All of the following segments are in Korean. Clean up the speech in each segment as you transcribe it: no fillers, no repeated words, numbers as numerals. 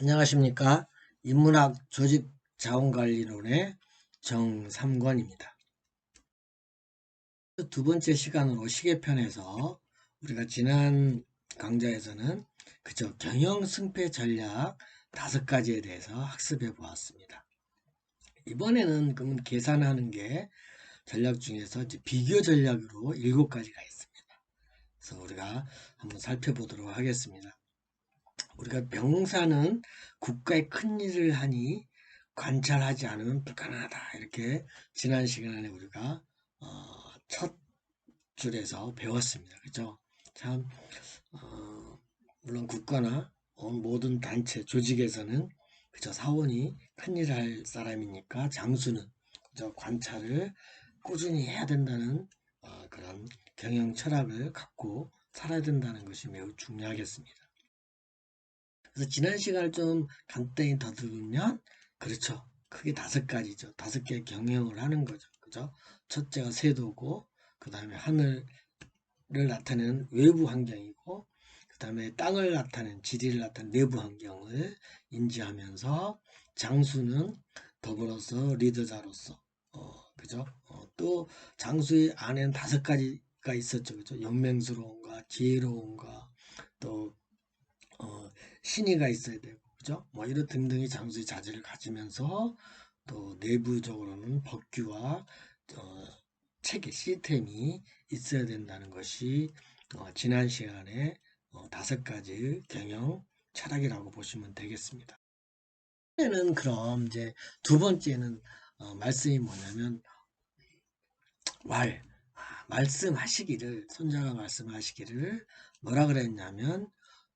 안녕하십니까. 인문학 조직 자원관리론의 정삼권입니다. 두 번째 시간으로 시계편에서 우리가 지난 강좌에서는 그저 경영 승패 전략 5가지에 대해서 학습해 보았습니다. 이번에는 그러면 계산하는 게 전략 중에서 이제 비교 전략으로 7가지가 있습니다. 그래서 우리가 한번 살펴보도록 하겠습니다. 우리가 병사는 국가의 큰 일을 하니 관찰하지 않으면 불가능하다. 이렇게 지난 시간에 우리가 첫 줄에서 배웠습니다. 그죠? 참 물론 국가나 모든 단체, 조직에서는 그저 사원이 큰 일을 할 사람이니까 장수는 그저 관찰을 꾸준히 해야 된다는 그런 경영 철학을 갖고 살아야 된다는 것이 매우 중요하겠습니다. 그래서 지난 시간을 좀 간단히 더듬으면 그렇죠. 크게 5가지죠. 5개 경영을 하는 거죠. 그죠? 첫째가 세도고 그 다음에 하늘을 나타내는 외부 환경이고 그 다음에 땅을 나타내는 지리를 나타내는 내부 환경을 인지하면서 장수는 더불어서 리더자로서 그죠? 또 장수의 안에는 5가지가 있었죠. 그죠? 연맹스러움과 지혜로움과 또 신의가 있어야 되고, 그죠? 뭐 이런 등등의 장수의 자질을 가지면서 또 내부적으로는 법규와 체계 시스템이 있어야 된다는 것이 지난 시간에 5가지 경영 철학이라고 보시면 되겠습니다. 이번에는 그럼 이제 두 번째는 말씀이 뭐냐면 말씀하시기를 손자가 말씀하시기를 뭐라 그랬냐면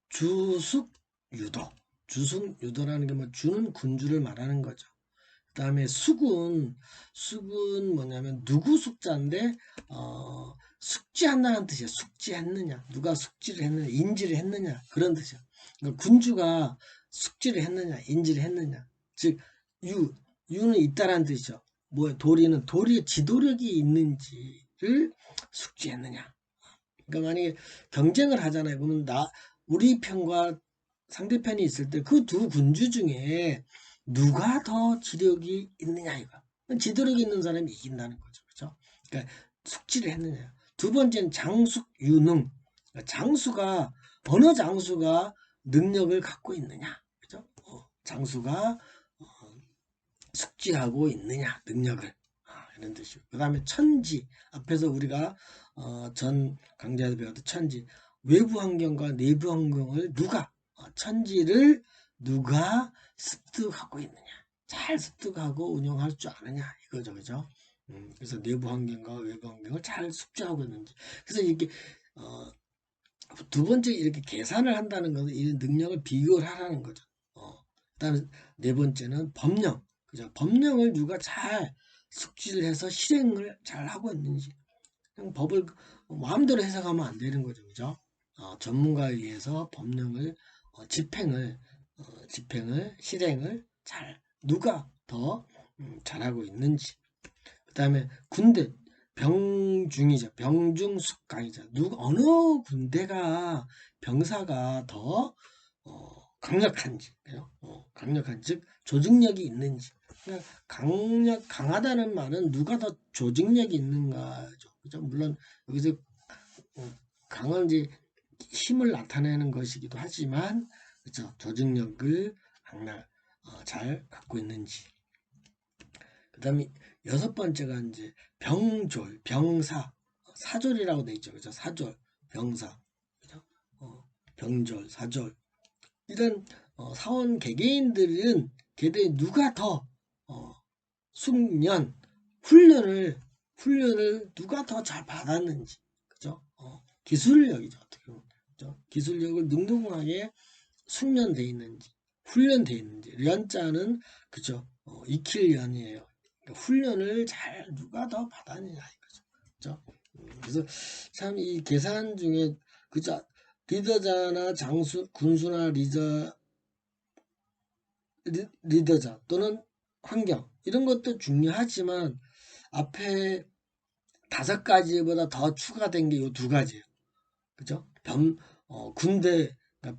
주숙유도. 주숙유도라는 게 뭐 주는 군주를 말하는 거죠. 그 다음에 숙은 뭐냐면 누구 숙자인데 숙지한다는 뜻이야. 숙지했느냐, 누가 숙지를 했느냐, 인지를 했느냐, 그런 뜻이야. 그러니까 군주가 숙지를 했느냐, 인지를 했느냐, 즉 유는 있다라는 뜻이죠. 뭐 도리의 지도력이 있는지를 숙지했느냐. 그러니까 만약에 경쟁을 하잖아요. 그러면 우리 편과 상대편이 있을 때 그 두 군주 중에 누가 더 지력이 있느냐 이거. 지도력이 있는 사람이 이긴다는 거죠. 그렇죠? 그러니까 숙지를 했느냐. 두 번째는 장숙유능. 그러니까 어느 장수가 능력을 갖고 있느냐. 그죠? 장수가 숙지하고 있느냐, 능력을. 이런 뜻이고. 그 다음에 천지. 앞에서 우리가 전 강좌에서 배웠던 천지. 외부 환경과 내부 환경을 천지를 누가 습득하고 있느냐. 잘 습득하고 운영할 줄 아느냐. 이거죠. 그죠? 그래서 내부 환경과 외부 환경을 잘 숙지하고 있는지. 그래서 이렇게, 두 번째 이렇게 계산을 한다는 것은 이 능력을 비교를 하라는 거죠. 그다음에 네 번째는 법령. 그죠? 법령을 누가 잘 숙지를 해서 실행을 잘 하고 있는지. 그냥 법을 마음대로 해석하면 안 되는 거죠. 그죠? 전문가에 의해서 법령을 실행을 잘 누가 더 잘하고 있는지. 그 다음에 군대 병중이죠. 병중숙강이죠. 어느 군대가 병사가 더 강력한지, 강력한 즉 조직력이 있는지. 그러니까 강하다는 말은 누가 더 조직력이 있는가죠. 그죠? 물론 여기서 강한 이제 힘을 나타내는 것이기도 하지만, 그죠? 조직력을 잘 갖고 있는지. 그 다음에 6번째가 이제 병졸, 병사, 사졸이라고 돼 있죠. 그죠? 사졸, 병사, 그죠? 병졸, 사졸. 이런 사원 개개인들은 걔들이 누가 더 숙련, 훈련을 누가 더 잘 받았는지, 그죠? 기술력이죠. 어떻게 보면. 그죠? 기술력을 능동하게 숙련돼 있는지, 훈련돼 있는지. 련자는 그죠? 익힐 련이에요. 그러니까 훈련을 잘 누가 더 받았느냐 이거죠. 그죠? 그래서 참 이 계산 중에 그죠? 리더자나 군수나 리더자 또는 환경 이런 것도 중요하지만 앞에 5가지보다 더 추가된 게 이 2가지예요. 그죠? 군대 그러니까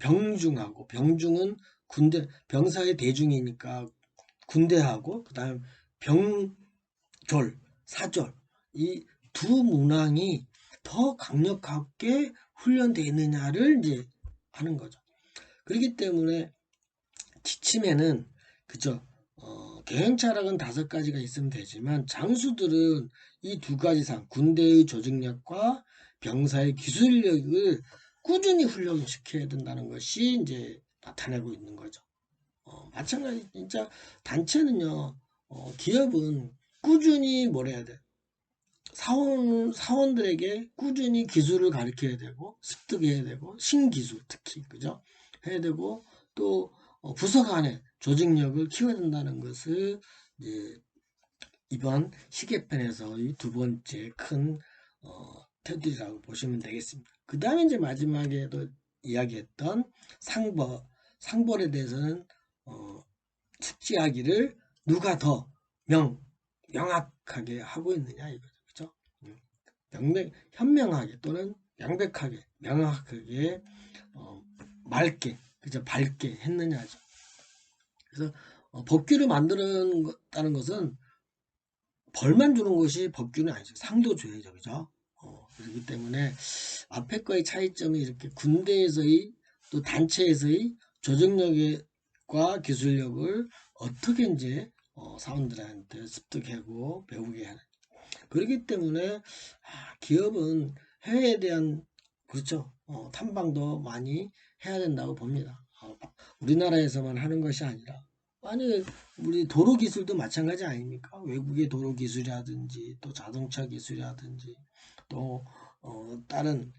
병중은 군대, 병사의 대중이니까 군대하고 그다음 병졸, 사졸 이 두 문항이 더 강력하게 훈련되어 있느냐를 이제 하는 거죠. 그렇기 때문에 지침에는 그죠. 계행차락은 5가지가 있으면 되지만 장수들은 이 2가지상 군대의 조직력과 병사의 기술력을 꾸준히 훈련시켜야 된다는 것이 이제 나타내고 있는 거죠. 마찬가지 진짜 단체는요. 기업은 꾸준히 뭘 해야 돼? 사원들에게 꾸준히 기술을 가르쳐야 되고 습득해야 되고 신기술 특히 그죠? 해야 되고 또 부서 간의 조직력을 키워야 된다는 것을 이제 이번 시계편에서의 2번째 큰 테두리라고 보시면 되겠습니다. 그 다음에 이제 마지막에도 이야기했던 상벌에 대해서는 숙지하기를 누가 더 명확하게 하고 있느냐 이거죠. 그죠? 현명하게 또는 명백하게 명확하게 맑게 그죠? 밝게 했느냐죠. 그래서 법규를 만들었다는 것은 벌만 주는 것이 법규는 아니죠. 상도 줘야죠. 그죠? 그렇기 때문에 앞에 거의 차이점이 이렇게 군대에서의 또 단체에서의 조직력과 기술력을 어떻게 이제 사원들한테 습득하고 배우게 하는. 그렇기 때문에 기업은 해외에 대한 그렇죠. 탐방도 많이 해야 된다고 봅니다. 우리나라에서만 하는 것이 아니라 만약에 우리 도로 기술도 마찬가지 아닙니까? 외국의 도로 기술이라든지 또 자동차 기술이라든지 또 다른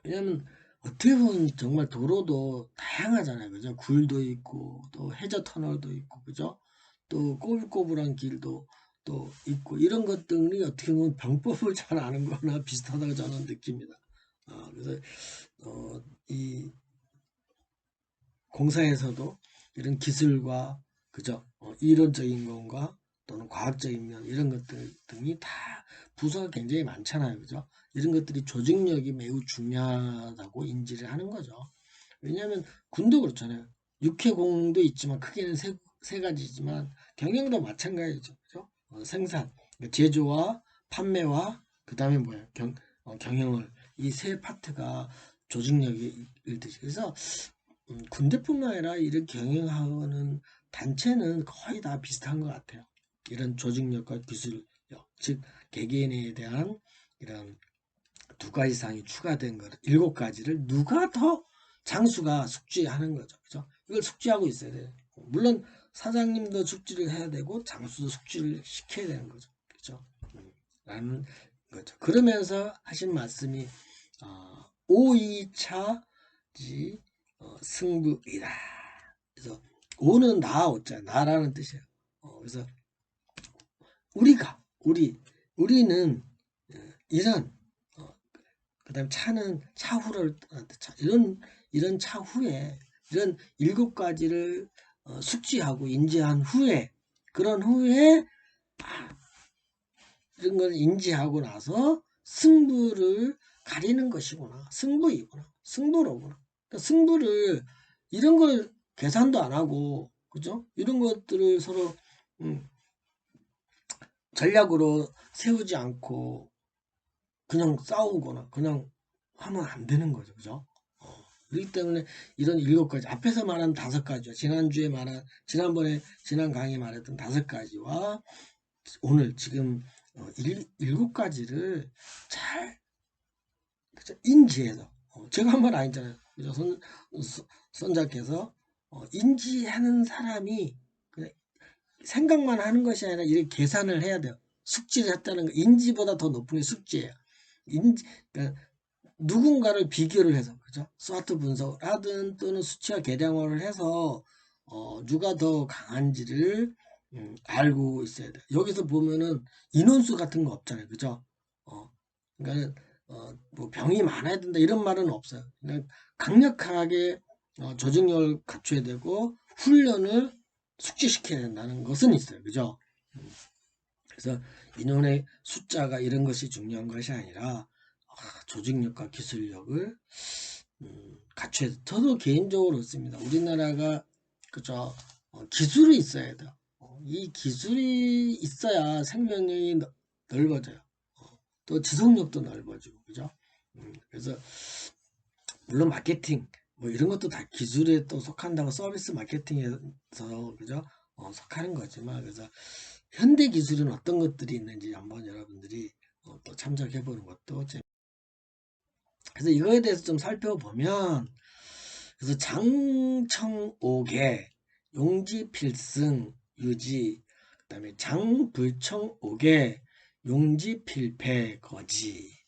왜냐면 어떻게 보면 정말 도로도 다양하잖아요. 그죠? 굴도 있고 또 해저 터널도 있고 그죠? 또 꼬불꼬불한 길도 또 있고 이런 것들이 어떻게 보면 병법을 잘 아는 거나 비슷하다고 저는 느낍니다. 그래서 이 공사에서도 이런 기술과 그죠? 이론적인 것과 또는 과학적인 면 이런 것들 등이 다 부서가 굉장히 많잖아요. 그죠? 이런 것들이 조직력이 매우 중요하다고 인지를 하는 거죠. 왜냐하면 군도 그렇잖아요. 육해공도 있지만 크게는 세 가지지만 경영도 마찬가지죠. 그죠? 생산, 그러니까 제조와 판매와 그 다음에 뭐야 경영을 이 세 파트가 조직력이 일듯이 그래서 군대뿐만 아니라 이런 경영하는 단체는 거의 다 비슷한 것 같아요. 이런 조직력과 기술력, 즉 개개인에 대한 이런 2가지 상이 추가된 것 7가지를 누가 더 장수가 숙지하는 거죠. 그죠? 이걸 숙지하고 있어야 돼요. 물론 사장님도 숙지를 해야 되고 장수도 숙지를 시켜야 되는 거죠. 그죠? 라는 거죠. 그러면서 하신 말씀이 5~2차지 승부이다. 그래서 5는 나, 오자 나라는 뜻이에요. 그래서 우리는 이런 그다음 차는 차후를 이런 차후에 이런 7가지를 숙지하고 인지한 후에 그런 후에 이런 걸 인지하고 나서 승부를 가리는 것이구나. 승부로구나. 그러니까 승부를 이런 걸 계산도 안 하고 그죠? 이런 것들을 서로 전략으로 세우지 않고 그냥 싸우거나 그냥 하면 안 되는 거죠. 그죠? 그렇기 때문에 이런 7가지 앞에서 말한 5가지와 지난 강의에 말했던 5가지와 오늘 지금 7가지를 잘 그죠? 인지해서 제가 한 말 아니잖아요. 그죠? 선자께서 인지하는 사람이 그냥 생각만 하는 것이 아니라 이렇게 계산을 해야 돼요. 숙지를 했다는 거 인지보다 더 높은 게 숙지예요. 그러니까 누군가를 비교를 해서 그죠? 스와트 분석을 하든 또는 수치와 계량화를 해서 누가 더 강한지를 알고 있어야 돼. 여기서 보면은 인원수 같은 거 없잖아요. 그죠? 그러니까는 뭐 병이 많아야 된다 이런 말은 없어요. 그냥 강력하게 조직력을 갖춰야 되고 훈련을 숙지시켜야 된다는 것은 있어요. 그죠? 그래서 인원의 숫자가 이런 것이 중요한 것이 아니라 조직력과 기술력을 갖춰야 돼. 저도 개인적으로 그렇습니다. 우리나라가 그죠? 기술이 있어야 돼요. 이 기술이 있어야 생명력이 넓어져요. 또 지속력도 넓어지고, 그죠? 그래서 물론 마케팅 뭐 이런 것도 다 기술에 또 속한다고, 서비스 마케팅에서 그죠? 속하는 거지만, 그래서 현대 기술은 어떤 것들이 있는지 한번 여러분들이 또 참작해 보는 것도 그래서 이거에 대해서 좀 살펴보면, 그래서 장청옥의 용지필승 유지, 그다음에 장불청옥의 용지필패 거지.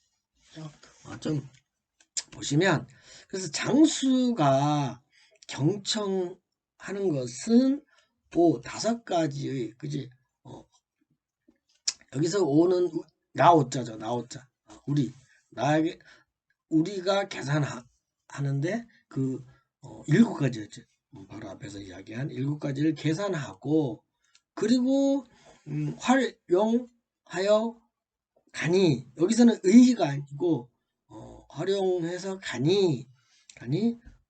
좀 보시면, 그래서 장수가 경청하는 것은 오 5가지의, 그지? 여기서 오는 나오자죠. 나오자. 우리 나에게 우리가 계산하는데 그 7가지였죠. 바로 앞에서 이야기한 7가지를 계산하고, 그리고 활용하여 가니, 여기서는 의가 아니고 활용해서 가니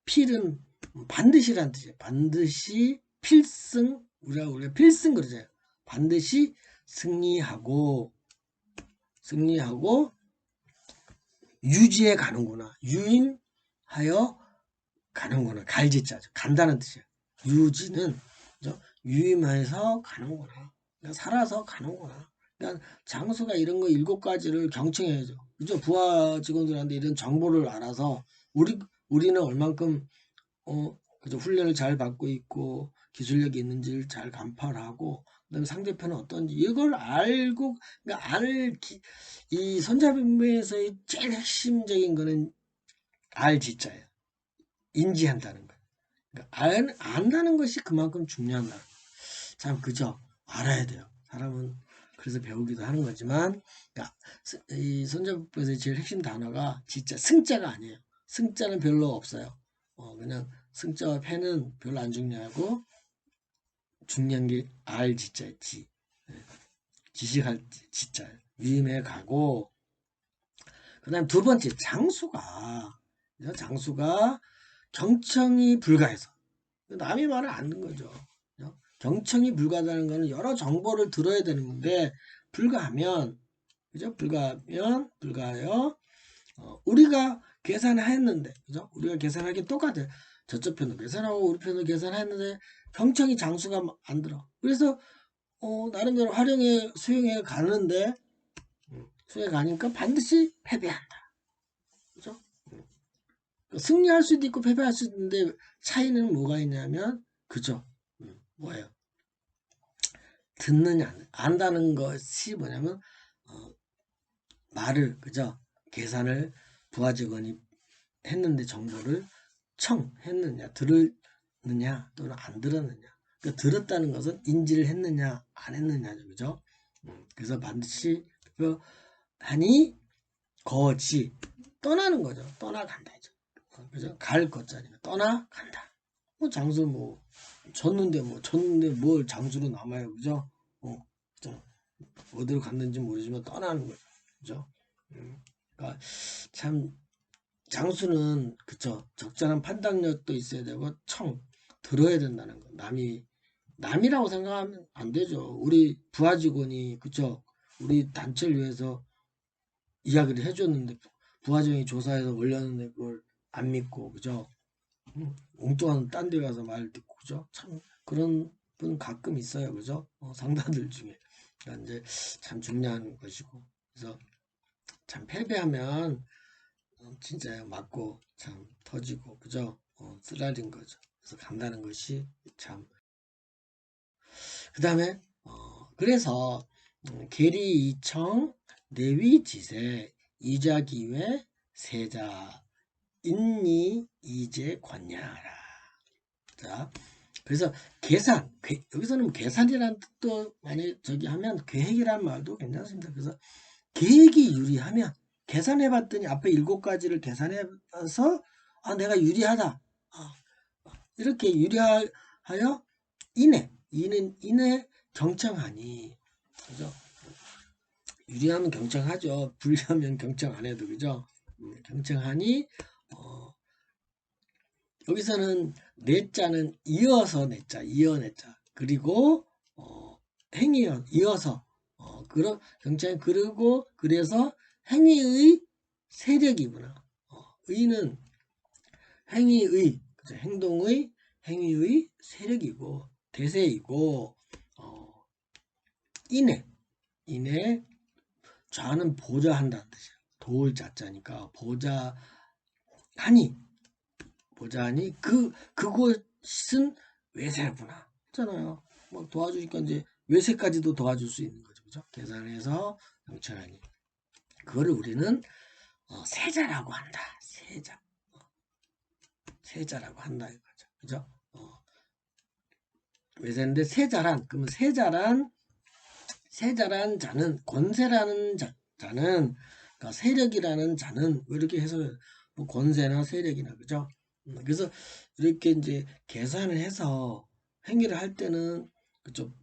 필은 반드시란 뜻이에요. 반드시 필승, 우리가 필승 그러잖아요. 반드시 승리하고 유지해 가는구나. 유임하여 가는구나. 갈지자죠. 간다는 뜻이에요. 유지는 그죠? 유임해서 가는구나. 그러니까 살아서 가는구나. 그러니까 장수가 이런 거 7가지를 경청해야죠. 그죠? 부하 직원들한테 이런 정보를 알아서 우리는 얼만큼 그죠? 훈련을 잘 받고 있고 기술력이 있는지를 잘 간파하고, 그다음에 상대편은 어떤지 이걸 알고, 그러니까 이 손잡이에서의 제일 핵심적인 거는 알지자예요. 인지한다는 거. 그러니까 안다는 것이 그만큼 중요하다. 참 그죠? 알아야 돼요. 사람은 그래서 배우기도 하는 거지만, 그러니까 이 손잡이에서의 제일 핵심 단어가 진짜 승자가 아니에요. 승자는 별로 없어요. 그냥 승자와 패는 별로 안 중요하고, 중요한 게 알 지자예요. 지식할 지자예요. 위임해 가고, 그다음 2번째 장수가 경청이 불가해서, 남의 말을 안 듣는 거죠. 경청이 불가하다는 것은 여러 정보를 들어야 되는 건데, 불가하면, 그죠? 불가하여 우리가 계산했는데, 그죠? 우리가 계산하기 똑같아요. 저쪽 편도 계산하고 우리 편도 계산했는데 경청이 장수가 안 들어. 그래서 나름대로 수용해 가는데, 수용해 가니까 반드시 패배한다. 그죠? 승리할 수도 있고 패배할 수도 있는데, 차이는 뭐가 있냐면, 그죠? 뭐예요? 듣느냐, 안다는 것이 뭐냐면, 말을, 그죠? 계산을 부하 직원이 했는데 정보를 청했느냐, 들었느냐, 또는 안 들었느냐. 그러니까 들었다는 것은 인지를 했느냐, 안 했느냐죠. 그죠? 그래서 반드시 하니 거지, 떠나는 거죠. 떠나간다죠. 그죠? 갈 것자니까 떠나간다. 장수 졌는데 뭘 장수로 남아요. 그죠? 그죠? 어디로 갔는지 모르지만 떠나는 거죠. 그죠? 그러니까 참 장수는 그쵸, 적절한 판단력도 있어야 되고 들어야 된다는 거. 남이라고 생각하면 안 되죠. 우리 부하 직원이, 그쵸, 우리 단체를 위해서 이야기를 해줬는데 부하 직원이 조사해서 올렸는데 그걸 안 믿고, 그죠? 엉뚱한 딴 데 가서 말 듣고, 그죠? 참 그런 분 가끔 있어요. 그죠? 상사들 중에. 그러니까 이제 참 중요한 것이고, 그래서 참 패배하면 진짜 맞고 참 터지고, 그죠? 쓰라린 거죠. 그래서 간다는 것이 참. 그 다음에 그래서 계리 이청 내위지세 이자기회 세자 인니 이제 관야라. 자, 그래서 여기서는 계산이라는 뜻도 많이 하면 계획이라는 말도 괜찮습니다. 그래서 계획이 유리하면, 계산해봤더니 앞에 7가지를 계산해서 내가 유리하다, 이렇게 유리하여 인해 경청하니, 그죠? 유리하면 경청하죠. 불리하면 경청 안 해도, 그죠? 경청하니 여기서는 내자는 이어서 내자, 이어 내자. 그리고 행위어 이어서 그런 경찰 그리고 그래서 행위의 세력이구나. 의는 행위의 그죠? 행위의 세력이고 대세이고 인해 좌는 보좌한다는 뜻이야. 도울 자자니까 보좌하니 그곳은 외세구나 했잖아요. 뭐 도와주니까 이제 외세까지도 도와줄 수 있는 거죠. 그죠? 계산해서 영천하니 그거를 우리는 세자라고 한다. 세자라고 한다 이거죠. 그죠? 외세인데 세자란 그러면 세자란 자는 권세라는 자는 그러니까 세력이라는 자는 이렇게 해서 뭐 권세나 세력이나 그죠? 그래서 이렇게 이제 계산을 해서 행위를 할 때는 그쪽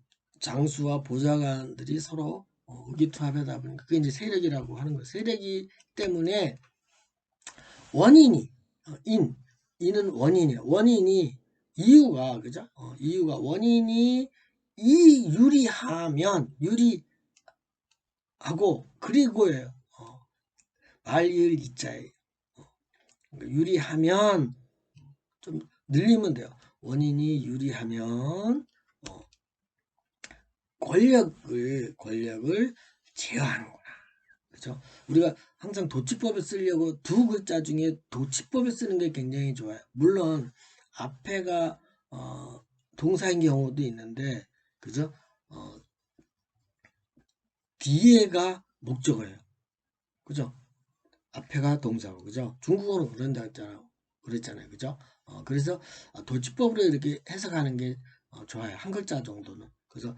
장수와 보좌관들이 서로 의기투합하다 보니까 그게 이제 세력이라고 하는 거예요. 세력이 때문에 원인이 인은 원인이에요. 원인이 이유가 그죠? 이유가 원인이 유리하고 그리고예요. 말이을 이자예요. 유리하면 좀 늘리면 돼요. 원인이 유리하면 권력을 제어하는구나. 그렇죠? 우리가 항상 도치법을 쓰려고 두 글자 중에 도치법을 쓰는 게 굉장히 좋아요. 물론 앞에가 동사인 경우도 있는데 그죠? 뒤에가 목적어예요. 그죠? 앞에가 동사고 그죠? 중국어는 그런다 했잖아요. 그랬잖아요. 그죠? 그래서 도치법으로 이렇게 해석하는 게 좋아요. 한 글자 정도는. 그래서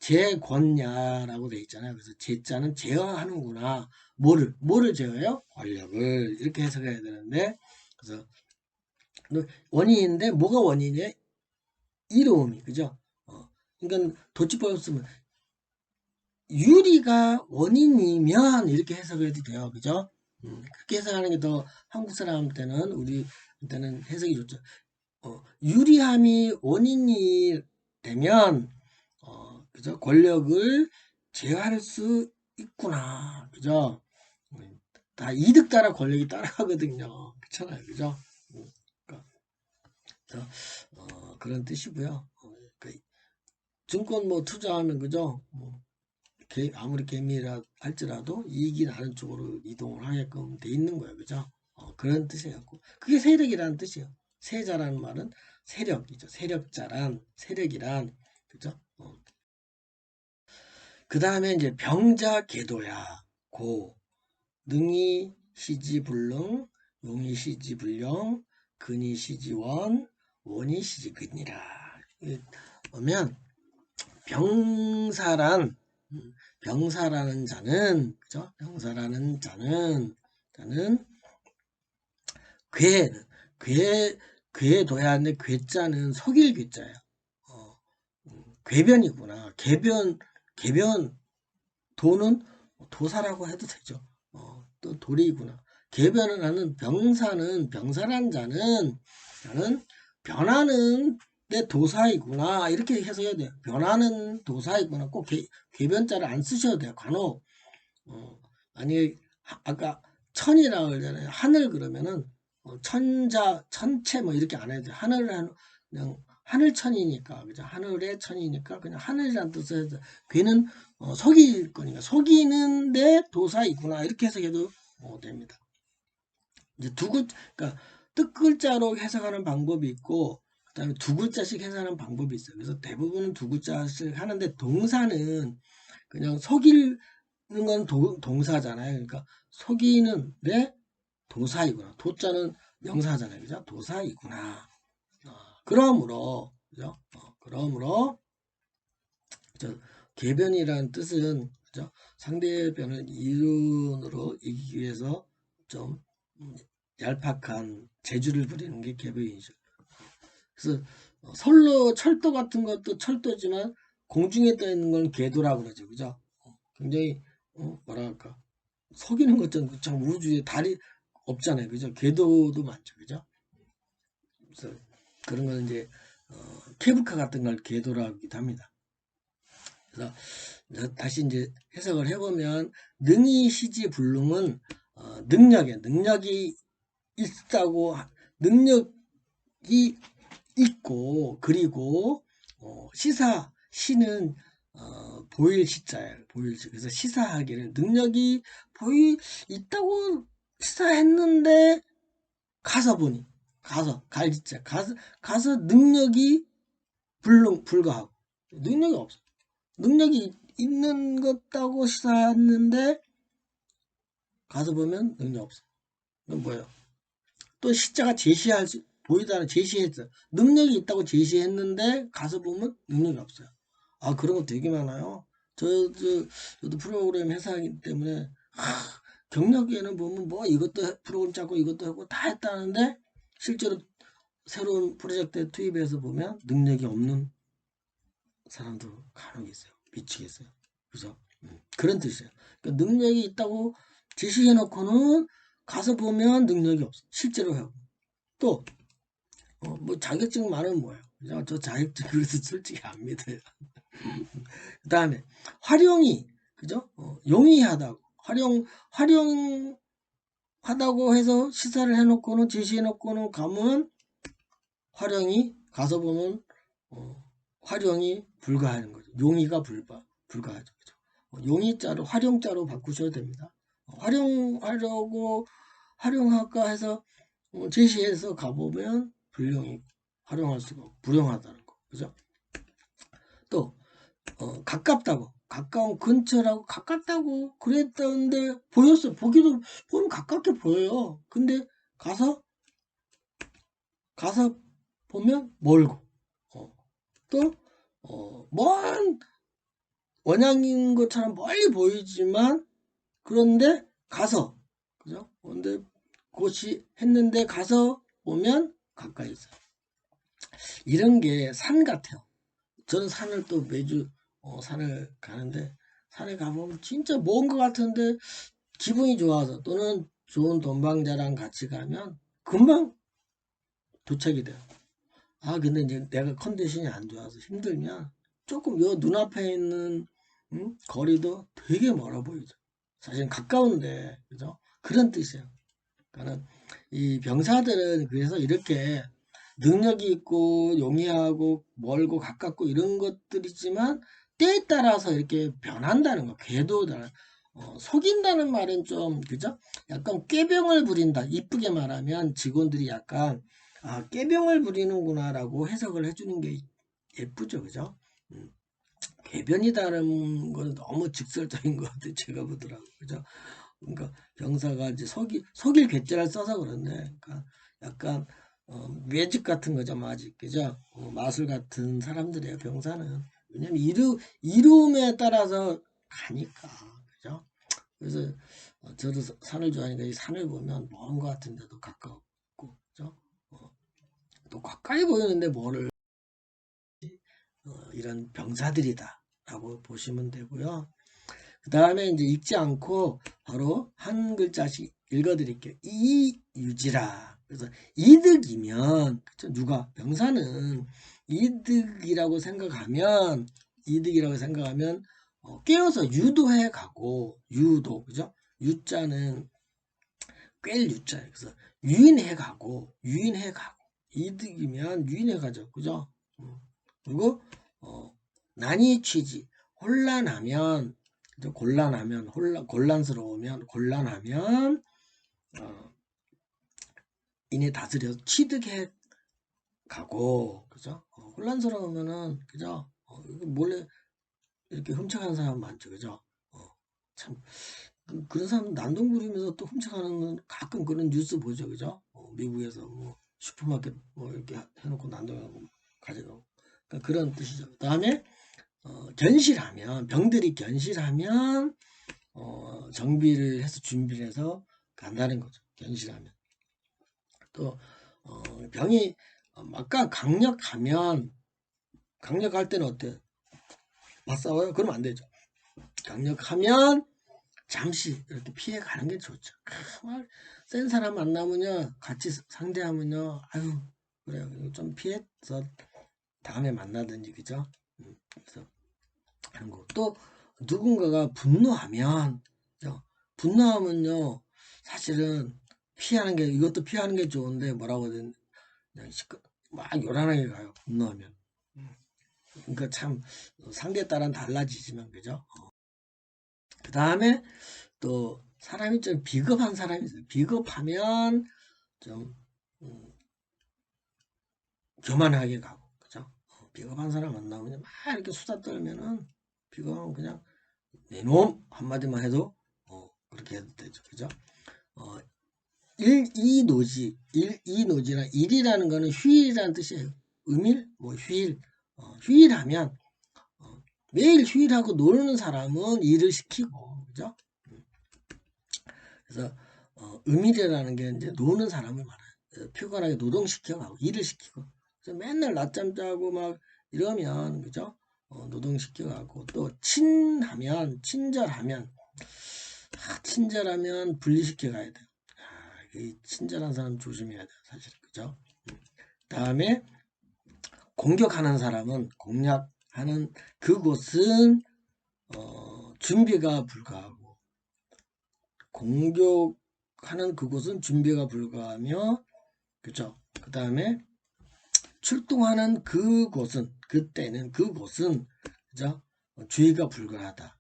제권야라고 돼 있잖아요. 그래서 제자는 제어하는구나. 뭐를 제어해요? 권력을 이렇게 해석해야 되는데 그래서 원인인데 뭐가 원인이에요? 이로움이 그죠? 그러니까 도치법 쓰면 유리가 원인이면 이렇게 해석해도 돼요. 그죠? 그렇게 해석하는 게 더 한국 사람한테는 우리한테는 해석이 좋죠. 유리함이 원인이 되면 그죠? 권력을 제어할 수 있구나. 그죠? 다 이득 따라 권력이 따라가거든요. 그렇잖아요. 그죠? 그러니까, 그런 뜻이고요. 그러니까 증권 뭐 투자하면 그죠? 아무리 개미라 할지라도 이익이 나는 쪽으로 이동을 하게끔 돼 있는 거예요. 그죠? 그런 뜻이에요. 그게 세력이라는 뜻이에요. 세자라는 말은 세력이죠. 세력이란 그죠? 그 다음에 이제 병자 계도야 고 능이 시지불능 용이 시지불령 근이 시지원 원이 시지근이라 보면 병사라는 자는 그죠? 병사라는 자는 궤도야 하는데 궤자는 속일 궤자예요. 궤변이구나. 궤변 도는 도사라고 해도 되죠. 또 도리구나. 궤변을 하는 병사란 자는 변하는 내 도사이구나 이렇게 해석해야 돼요. 변하는 도사이구나. 꼭 궤변자를 안 쓰셔도 돼요. 간혹 만약에 아까 천이라고 그러잖아요. 하늘 그러면은 천체 뭐 이렇게 안 해도 돼요. 하늘을 그냥 하늘천이니까 그죠? 하늘의 천이니까 그냥 하늘이라는 뜻을 해서 괴는 속일 거니까 속이는데 도사이구나 이렇게 해석해도 됩니다. 이제 그러니까 뜻글자로 해석하는 방법이 있고 그다음에 두 글자씩 해석하는 방법이 있어요. 그래서 대부분은 두 글자씩 하는데 동사는 그냥 속이는 건 동사잖아요. 그러니까 속이는데 도사이구나. 도자는 명사잖아요. 그죠? 도사이구나. 그러므로 그죠? 그러므로 궤변이라는 뜻은 그죠? 상대변을 이론으로 이기기 위해서 좀 얄팍한 재주를 부리는 게 궤변이죠. 그래서 철도 같은 것도 철도지만 공중에 떠 있는 건 궤도라고 그러죠. 그죠? 굉장히 뭐랄까 속이는 것처럼 참 우주에 달이 없잖아요. 그죠? 궤도도 많죠. 그죠? 그래서 그런 걸 이제 케브카 같은 걸 궤도라고 하기도 합니다. 그래서 다시 이제 해석을 해보면 능이 시지 불능은 능력이 있다고 능력이 있고 그리고 시는 보일 시자예요. 보일 시. 그래서 시사하기를 능력이 있다고 시사했는데 가서 보니 갈지자 가서 능력이 불가하고 능력이 없어. 능력이 있는 것다고 시사했는데 가서 보면 능력 없어. 그건 뭐예요? 또 시자가 보이다는 제시했어. 능력이 있다고 제시했는데 가서 보면 능력이 없어요. 아, 그런 거 되게 많아요. 저도 프로그램 회사이기 때문에 경력에는 보면 뭐 이것도 프로그램 짜고 이것도 하고 다 했다는데 실제로 새로운 프로젝트에 투입해서 보면 능력이 없는 사람도 간혹 있어요. 미치겠어요. 그죠? 그런 뜻이에요. 그러니까 능력이 있다고 제시해 놓고는 가서 보면 능력이 없어. 실제로 하고. 또, 뭐 자격증 많으면 뭐예요? 그죠? 저 자격증 그래서 솔직히 안 믿어요. 그 다음에 활용이, 그죠? 용이하다고. 활용하다고 해서 시사를 해놓고는 제시해 놓고는 가면 활용이 가서 보면 활용이 불가하는 거죠. 용의가 불가하죠. 그죠? 용의자로 활용자로 바꾸셔야 됩니다. 활용할까 해서 제시해서 가보면 불용이고 활용할 수가 없고 불용하다는 거. 그죠? 또 가깝다고 가까운 근처라고 가깝다고 그랬다는데 보였어. 보면 가깝게 보여요. 근데 가서 보면 멀고 또 먼 원양인 것처럼 멀리 보이지만 그런데 가서 그죠? 근데 그것이 했는데 가서 보면 가까이 있어요. 이런 게 산 같아요. 저는 산을 또 매주 산을 가는데 산에 가보면 진짜 먼 것 같은데 기분이 좋아서 또는 좋은 동반자랑 같이 가면 금방 도착이 돼요. 아 근데 이제 내가 컨디션이 안 좋아서 힘들면 조금 요 눈앞에 있는 거리도 되게 멀어 보이죠. 사실 가까운데 그죠? 그런 뜻이에요. 그러니까 이 병사들은 그래서 이렇게 능력이 있고 용이하고 멀고 가깝고 이런 것들이지만 때에 따라서 이렇게 변한다는 거. 궤도다. 속인다는 말은 좀 그죠? 약간 꾀병을 부린다. 이쁘게 말하면 직원들이 약간 꾀병을 부리는구나라고 해석을 해주는 게 예쁘죠, 그죠? 궤변이다는 건 너무 직설적인 것 같아요. 제가 보더라고, 그죠? 그러니까 병사가 이제 속일 괴짜를 써서 그런데, 그러니까 약간 매직 같은 거죠, 마직, 그죠? 마술 같은 사람들이에요, 병사는. 왜냐면 이름에 따라서 가니까, 그죠? 그래서 저도 산을 좋아하니까 이 산을 보면 먼 것 같은데도 가깝고, 그죠? 또 가까이 보이는데 뭐를 이런 병사들이다라고 보시면 되고요. 그 다음에 이제 읽지 않고 바로 한 글자씩 읽어드릴게요. 이유지라. 그래서 이득이면 그쵸? 누가 병사는 이득이라고 생각하면 깨어서 유도해 가고 유도 그죠? 유자는 꿰 유자예요. 그래서 유인해 가고 이득이면 유인해 가죠. 그죠? 그리고 난이 취지 혼란하면 곤란스러우면 이내 다스려 취득해 가고 그죠? 혼란스러우면은 그죠? 몰래 이렇게 훔쳐가는 사람 많죠, 그죠? 참 그런 사람 난동 부리면서 또 훔쳐가는 건 가끔 그런 뉴스 보죠, 그죠? 미국에서 뭐 슈퍼마켓 뭐 이렇게 해놓고 난동하고 가져가고 그러니까 그런 뜻이죠. 그 다음에 병들이 견실하면 정비를 해서 준비를 해서 간다는 거죠. 견실하면 또 병이 막강 강력할 때는 어때? 맞싸워요? 그러면 안 되죠. 강력하면 잠시 이렇게 피해 가는 게 좋죠. 정말 센 사람 만나면요 같이 상대하면요 아유 그래요. 좀 피해서 다음에 만나든지, 그죠? 그래서 하는 거. 또 누군가가 분노하면, 그죠? 분노하면요, 사실은 피하는 게, 이것도 피하는 게 좋은데, 뭐라고 해야 되나, 그냥 막 요란하게 가요, 분노하면. 그러니까 참 상대에 따라 달라지지만, 그죠? 그 다음에 또 사람이 좀 비겁한 사람이 있어요. 비겁하면 좀 교만하게 가고, 그죠? 비겁한 사람 만나면 막 이렇게 수다 떨면은, 비겁하면 그냥 내 놈 한마디만 해도 그렇게 해도 되죠, 그죠? 어, 이노지나 일이라는 거는 휴일이라는 뜻이에요. 음일, 뭐 휴일, 휴일하면 매일 휴일하고 노는 사람은 일을 시키고, 그죠? 그래서 음일이라는 게 이제 노는 사람을 말해요. 피곤하게 노동시켜가고 일을 시키고, 그래서 맨날 낮잠 자고 막 이러면, 그죠? 노동시켜가고, 또 친절하면 분리시켜 가야 돼요. 이 친절한 사람 조심해야 돼요, 사실, 그죠? 다음에 공격하는 사람은, 공략하는 그곳은 준비가 불가하고, 공격하는 그곳은 준비가 불가하며, 그죠? 그 다음에 출동하는 그곳은, 그죠? 주의가 불가하다.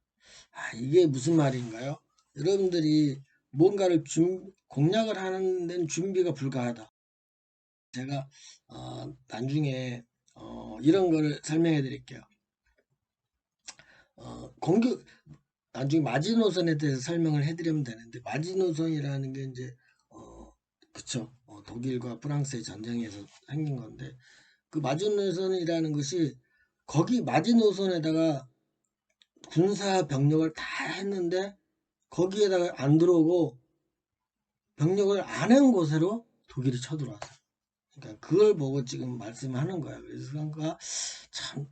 이게 무슨 말인가요? 여러분들이 뭔가를 공략을 하는 데는 준비가 불가하다. 제가 나중에 이런 거를 설명해 드릴게요. 공격 나중에 마지노선에 대해서 설명을 해드리면 되는데, 마지노선이라는 게 이제 그쵸, 독일과 프랑스의 전쟁에서 생긴 건데, 그 마지노선이라는 것이 거기 마지노선에다가 군사 병력을 다 했는데 거기에다가 안 들어오고 병력을 안 한 곳으로 독일이 쳐들어왔어요. 그러니까 그걸 보고 지금 말씀하는 거예요. 그래서 그러니까 참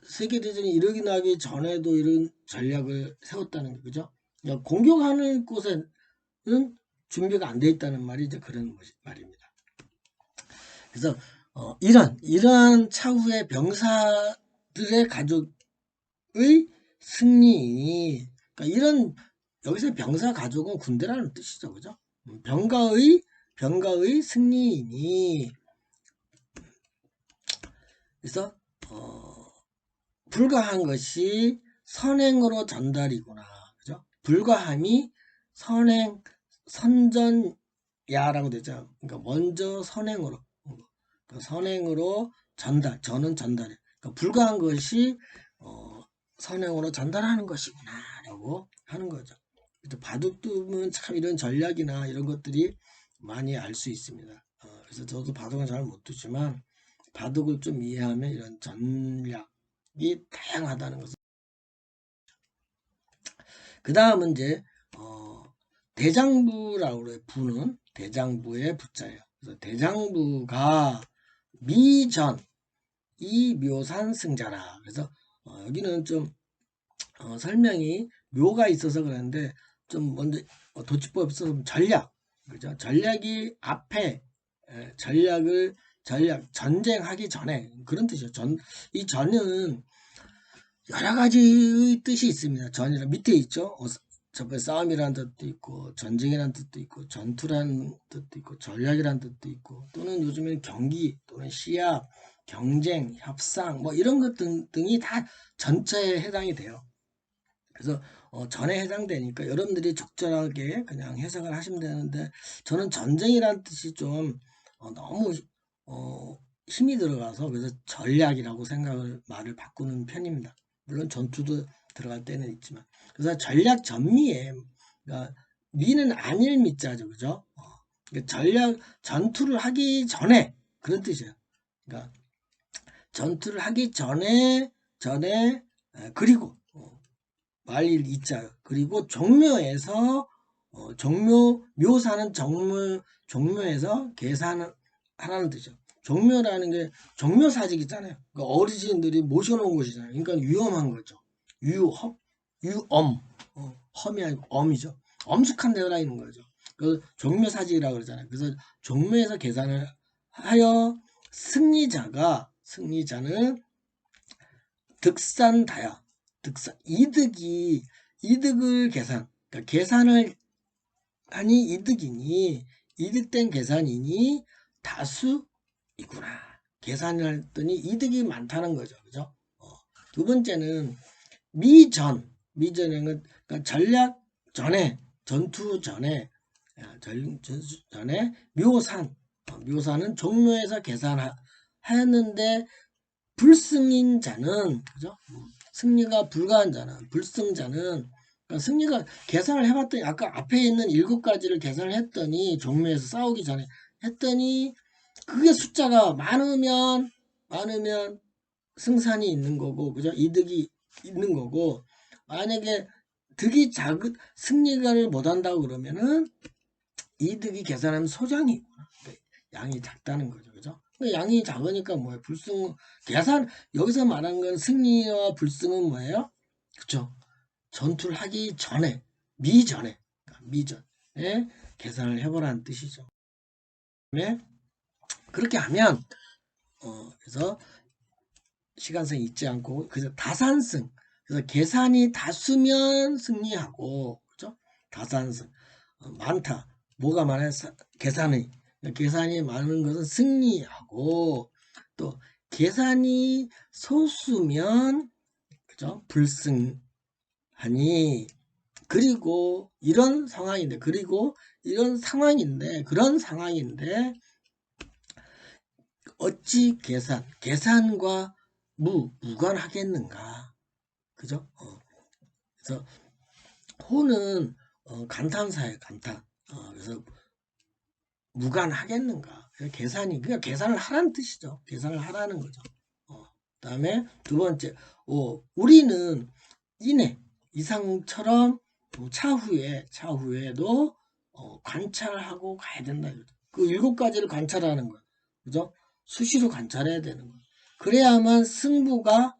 세계대전이 일어나기 나기 전에도 이런 전략을 세웠다는 게, 그죠? 그러니까 공격하는 곳에는 준비가 안 돼 있다는 말이 이제 그런 말입니다. 그래서 이러한 차후의 병사들의 가족의 승리, 그러니까 이런 여기서 병사 가족은 군대라는 뜻이죠, 그죠? 병가의 승리이니, 그래서 불가한 것이 선행으로 전달이구나, 그죠? 불가함이 선전야라고 되죠. 그러니까 먼저 선행으로, 전달, 저는 전달해. 그러니까 불가한 것이 선행으로 전달하는 것이구나라고 하는 거죠. 바둑 두면 참 이런 전략이나 이런 것들이 많이 알 수 있습니다. 그래서 저도 바둑은 잘 못 두지만 바둑을 좀 이해하면 이런 전략이 다양하다는 것을. 그 다음은 이제 대장부라고 그래요. 부는 대장부의 부자예요. 그래서 대장부가 미전 이묘산 승자라. 그래서 여기는 좀 설명이 묘가 있어서 그러는데, 좀 먼저 도치법 있어서 전략, 그죠? 전략이 앞에 전쟁하기 전에 그런 뜻이죠. 이 전은 여러 가지의 뜻이 있습니다. 전이라 밑에 있죠. 저번에 싸움이라는 뜻도 있고, 전쟁이라는 뜻도 있고, 전투라는 뜻도 있고, 전략이라는 뜻도 있고, 또는 요즘에는 경기 또는 시합, 경쟁, 협상 뭐 이런 것 등이 다 전체에 해당이 돼요. 그래서 전에 해당되니까 여러분들이 적절하게 그냥 해석을 하시면 되는데, 저는 전쟁이라는 뜻이 좀 너무 힘이 들어가서 그래서 전략이라고 말을 바꾸는 편입니다. 물론 전투도 들어갈 때는 있지만, 그래서 전략 전미에, 그러니까 미는 아닐 미자죠, 그죠? 그러니까 전투를 하기 전에 그런 뜻이에요. 그러니까 전투를 하기 전에 그리고 말일 이자, 그리고 종묘에서 묘사는 종묘에서 계산하라는 뜻이죠. 종묘라는 게 종묘사직 있잖아요. 그러니까 어르신들이 모셔놓은 곳이잖아요. 그러니까 위험한 거죠. 유엄, 험이 아니고 엄이죠. 엄숙한 데라 있는 거죠. 그 종묘사직이라고 그러잖아요. 그래서 종묘에서 계산을 하여 승리자는 득산다야. 이득을 그러니까 계산을 하니 이득이니 이득된 계산이니 다수이구나. 계산을 했더니 이득이 많다는 거죠. 그죠? 두 번째는 미전에는 그러니까 전략 전에 전투 전에 묘산은 종묘에서 계산하였는데 불승인 자는 그죠? 승리가 불가한 자는 불승자는 그러니까 승리가 계산을 해봤더니 아까 앞에 있는 7가지를 계산을 했더니 종묘에서 싸우기 전에 했더니 그게 숫자가 많으면 승산이 있는 거고 그죠? 이득이 있는 거고 만약에 득이 작은 승리를 못한다고 그러면은 이득이 계산하면 소장이구나. 양이 작다는 거죠. 그죠? 양이 작으니까 뭐예요? 계산, 여기서 말하는 건 승리와 불승은 뭐예요? 그쵸? 전투를 하기 전에, 미전에 계산을 해보라는 뜻이죠. 그렇게 하면, 그래서 시간성 잊지 않고, 그래서 다산승. 그래서 계산이 다수면 승리하고, 그죠? 다산승. 많다. 뭐가 많아요? 계산이 많은 것은 승리하고 또 계산이 소수면 그죠? 불승하니 그리고 이런 상황인데 그런 상황인데 어찌 계산과 무관하겠는가? 그죠? 그래서 호는 감탄사예요. 감탄. 그래서 무관하겠는가? 그냥 계산을 하라는 뜻이죠. 계산을 하라는 거죠. 그다음에 두 번째, 우리는 이상처럼 차후에도 관찰하고 가야 된다. 그 7가지를 관찰하는 거야. 그죠? 수시로 관찰해야 되는 거야. 그래야만 승부가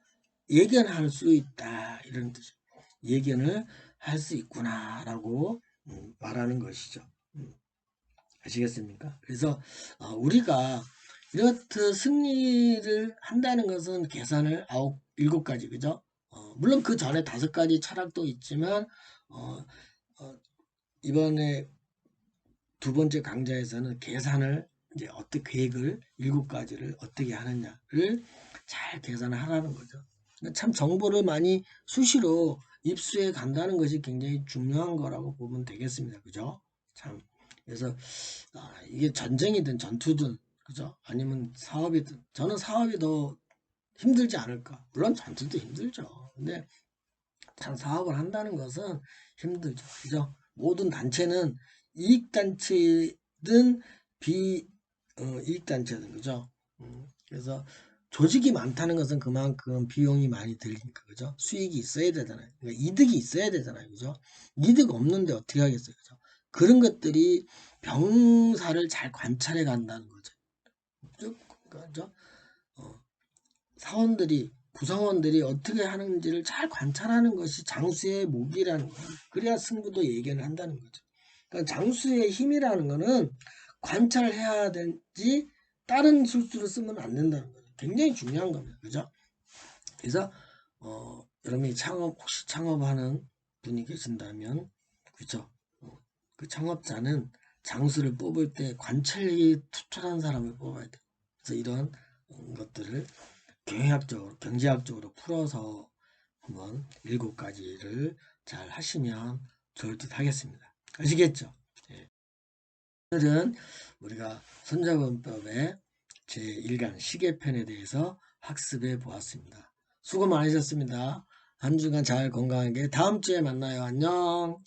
예견할 수 있다. 이런 뜻이에요. 예견을 할 수 있구나라고 말하는 것이죠. 아시겠습니까? 그래서 우리가 이렇듯 승리를 한다는 것은 계산을 7가지 그죠? 물론 그 전에 5가지 철학도 있지만 이번에 두 번째 강좌에서는 계산을 이제 어떻게 계획을 7가지를 어떻게 하느냐를 잘 계산을 하라는 거죠. 참 정보를 많이 수시로 입수해 간다는 것이 굉장히 중요한 거라고 보면 되겠습니다. 그죠? 참 그래서 이게 전쟁이든 전투든 그죠? 아니면 사업이든 저는 사업이 더 힘들지 않을까? 물론 전투도 힘들죠. 근데 참 사업을 한다는 것은 힘들죠. 그죠? 모든 단체는 이익단체든 비이익단체든 그죠? 그래서 조직이 많다는 것은 그만큼 비용이 많이 들니까 그죠? 수익이 있어야 되잖아요. 그러니까 이득이 있어야 되잖아요. 그죠? 이득 없는데 어떻게 하겠어요. 그죠? 그런 것들이 병사를 잘 관찰해 간다는 거죠. 그죠? 구성원들이 어떻게 하는지를 잘 관찰하는 것이 장수의 목이라는 거예요. 그래야 승부도 예견을 한다는 거죠. 그러니까 장수의 힘이라는 거는 관찰을 해야 되지 다른 술수를 쓰면 안 된다는 거죠. 굉장히 중요한 겁니다. 그죠? 그래서 여러분이 혹시 창업하는 분이 계신다면 그죠? 그 창업자는 장수를 뽑을 때 관찰력이 투철한 사람을 뽑아야 돼요. 그래서 이런 것들을 경제학적으로 풀어서 한번 7가지를 잘 하시면 좋을 듯 하겠습니다. 아시겠죠? 네. 오늘은 우리가 손자분법의 제1강 시계편에 대해서 학습해 보았습니다. 수고 많으셨습니다. 한 주간 잘 건강하게 다음 주에 만나요. 안녕.